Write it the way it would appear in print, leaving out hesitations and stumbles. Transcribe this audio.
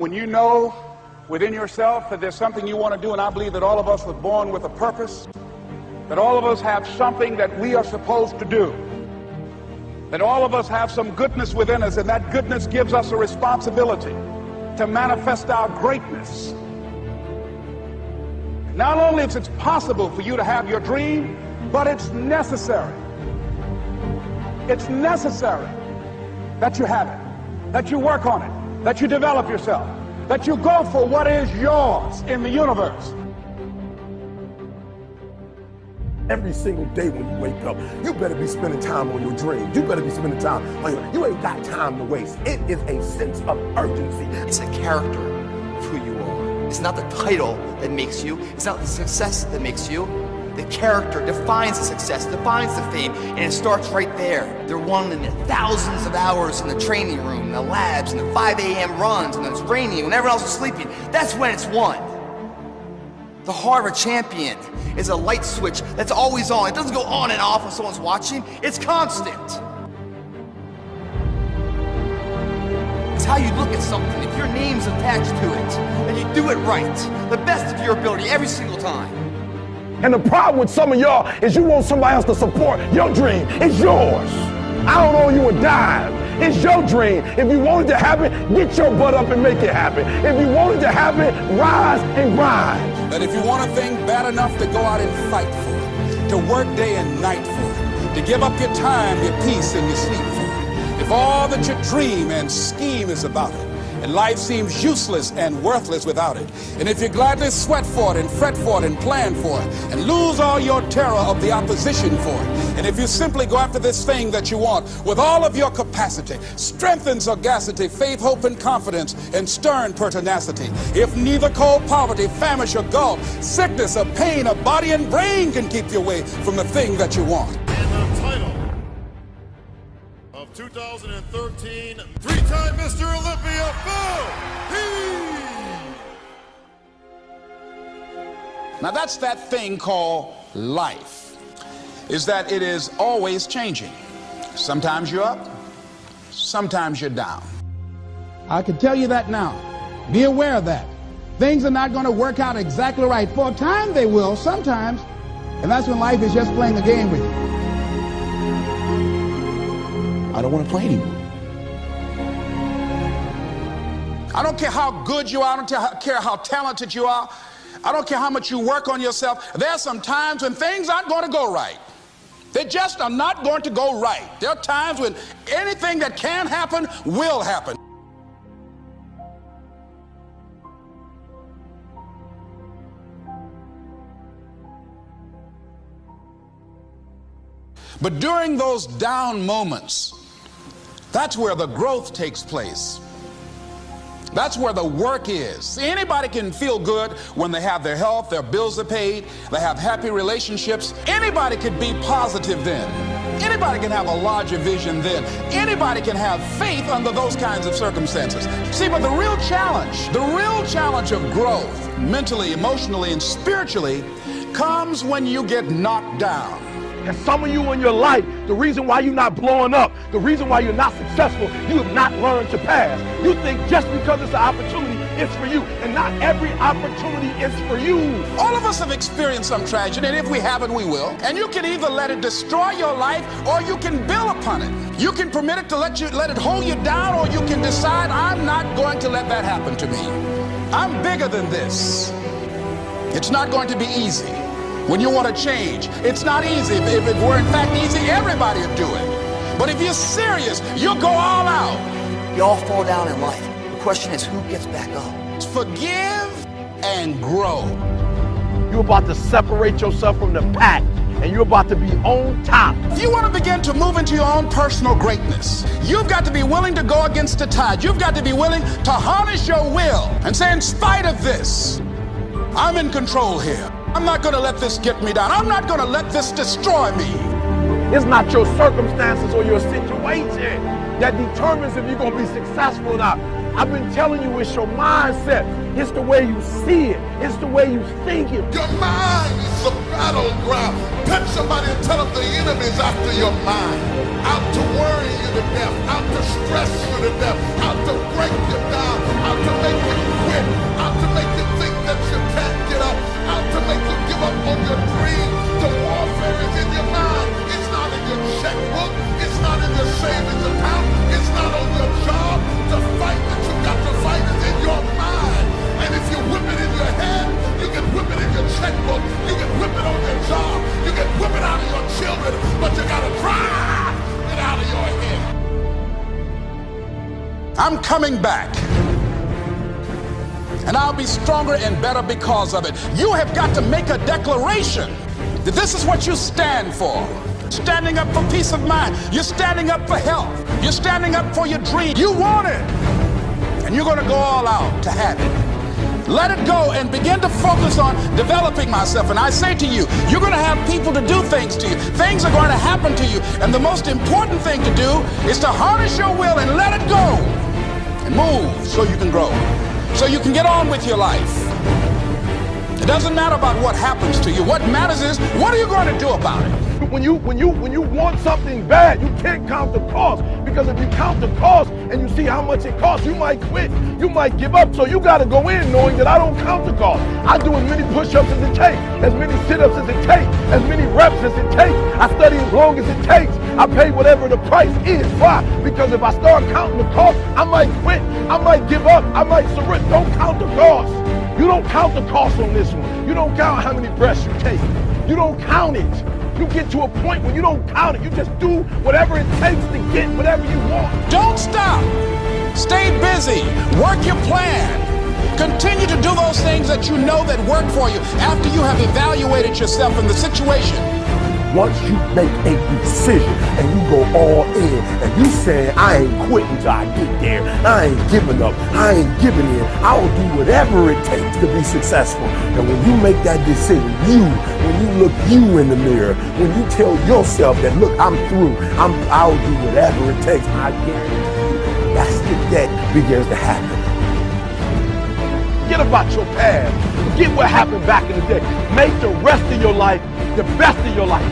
When you know within yourself that there's something you want to do, and I believe that all of us were born with a purpose, that all of us have something that we are supposed to do, that all of us have some goodness within us, and that goodness gives us a responsibility to manifest our greatness. Not only is it possible for you to have your dream, but it's necessary. It's necessary that you have it, that you work on it, that you develop yourself, that you go for what is yours in the universe. Every single day when you wake up, you better be spending time on your dreams. You better be spending time on you ain't got time to waste. It is a sense of urgency. It's a character of who you are. It's not the title that makes you. It's not the success that makes you. The character defines the success, defines the fame, and it starts right there. They're won in the thousands of hours in the training room, in the labs, in the 5 a.m. runs, and it's raining, when everyone else is sleeping. That's when it's won. The heart of a champion is a light switch that's always on. It doesn't go on and off when someone's watching. It's constant. It's how you look at something. If your name's attached to it, and you do it right, the best of your ability every single time. And the problem with some of y'all is you want somebody else to support your dream. It's yours. I don't owe you a dime. It's your dream. If you want it to happen, get your butt up and make it happen. If you want it to happen, rise and grind. That if you want a thing bad enough to go out and fight for it, to work day and night for it, to give up your time, your peace, and your sleep for it, if all that you dream and scheme is about it, and life seems useless and worthless without it, and if you gladly sweat for it and fret for it and plan for it and lose all your terror of the opposition for it, and if you simply go after this thing that you want with all of your capacity, strength and sagacity, faith, hope, and confidence, and stern pertinacity, if neither cold poverty, famish, or gulf, sickness, or pain, or body and brain can keep you away from the thing that you want. And the title of 2013, three-time Mr. Olympia, Now that's that thing called life, is that it is always changing. Sometimes you're up, sometimes you're down. I can tell you that now. Be aware of that. Things are not going to work out exactly right. For a time they will, sometimes. And that's when life is just playing a game with you. I don't want to play anymore. I don't care how good you are. I don't care how talented you are. I don't care how much you work on yourself. There are some times when things aren't going to go right. They just are not going to go right. There are times when anything that can happen will happen. But during those down moments, that's where the growth takes place. That's where the work is. See, anybody can feel good when they have their health, their bills are paid, they have happy relationships. Anybody could be positive then. Anybody can have a larger vision then. Anybody can have faith under those kinds of circumstances. See, but the real challenge of growth, mentally, emotionally, and spiritually, comes when you get knocked down. And some of you in your life, the reason why you're not blowing up, the reason why you're not successful, you have not learned to pass. You think just because it's an opportunity, it's for you. And not every opportunity is for you. All of us have experienced some tragedy, and if we haven't, we will. And you can either let it destroy your life, or you can build upon it. You can permit it to let it hold you down, or you can decide, I'm not going to let that happen to me. I'm bigger than this. It's not going to be easy. When you want to change, it's not easy. If it were in fact easy, everybody would do it. But if you're serious, you'll go all out. We all fall down in life. The question is, who gets back up? Forgive and grow. You're about to separate yourself from the pack, and you're about to be on top. If you want to begin to move into your own personal greatness, you've got to be willing to go against the tide. You've got to be willing to harness your will and say, in spite of this, I'm in control here. I'm not going to let this get me down. I'm not going to let this destroy me. It's not your circumstances or your situation that determines if you're going to be successful or not. I've been telling you, it's your mindset. It's the way you see it. It's the way you think it. Your mind is the battleground. Touch somebody and tell them the enemy's after your mind. Out to worry you to death. Out to stress you to death. Out to break you down. Out to make you coming back. And I'll be stronger and better because of it. You have got to make a declaration that this is what you stand for. Standing up for peace of mind. You're standing up for health. You're standing up for your dream. You want it. And you're going to go all out to have it. Let it go and begin to focus on developing myself. And I say to you, you're going to have people to do things to you. Things are going to happen to you. And the most important thing to do is to harness your will and let it go. And move so you can grow. So you can get on with your life. It doesn't matter about what happens to you. What matters is, what are you going to do about it? When you want something bad, you can't count the cost. Because if you count the cost and you see how much it costs, you might quit. You might give up. So you got to go in knowing that I don't count the cost. I do as many push-ups as it takes, as many sit-ups as it takes, as many reps as it takes. I study as long as it takes. I pay whatever the price is. Why? Because if I start counting the cost, I might quit. I might give up. I might surrender. Don't count the cost. You don't count the cost on this one. You don't count how many breaths you take. You don't count it. You get to a point where you don't count it. You just do whatever it takes to get whatever you want. Don't stop. Stay busy. Work your plan. Continue to do those things that you know that work for you after you have evaluated yourself in the situation. Once you make a decision and you go all in and you saying, I ain't quitting till I get there. I ain't giving up. I ain't giving in. I will do whatever it takes to be successful. And when you make that decision, when you look you in the mirror, when you tell yourself that, look, I'm through. I'll do whatever it takes. I guarantee you, that's the that begins to happen. Forget about your past. Forget what happened back in the day. Make the rest of your life the best of your life.